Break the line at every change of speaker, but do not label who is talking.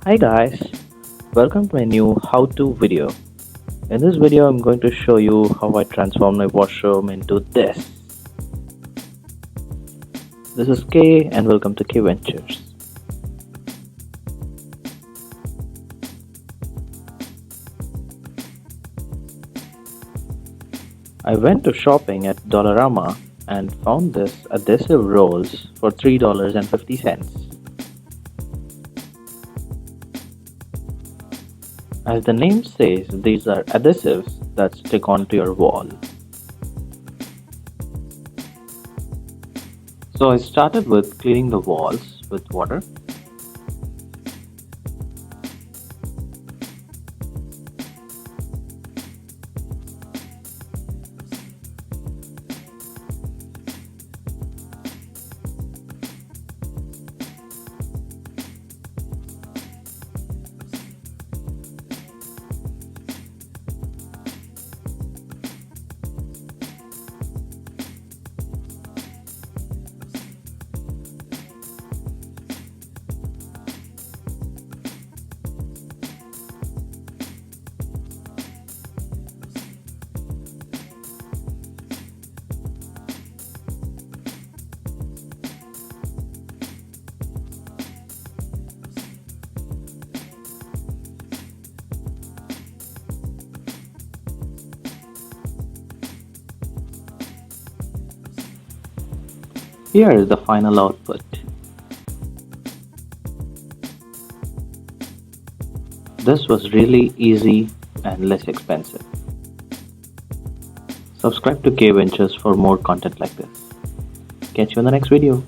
Hi guys, welcome to my new how-to video. In this video I'm going to show you how I transform my washroom into this. This is K and welcome to K Ventures. I went to shopping at Dollarama and found this adhesive rolls for $3.50. As the name says, these are adhesives that stick onto your wall. So I started with cleaning the walls with water. Here is the final output. This was really easy and less expensive. Subscribe to K Ventures for more content like this. Catch you in the next video.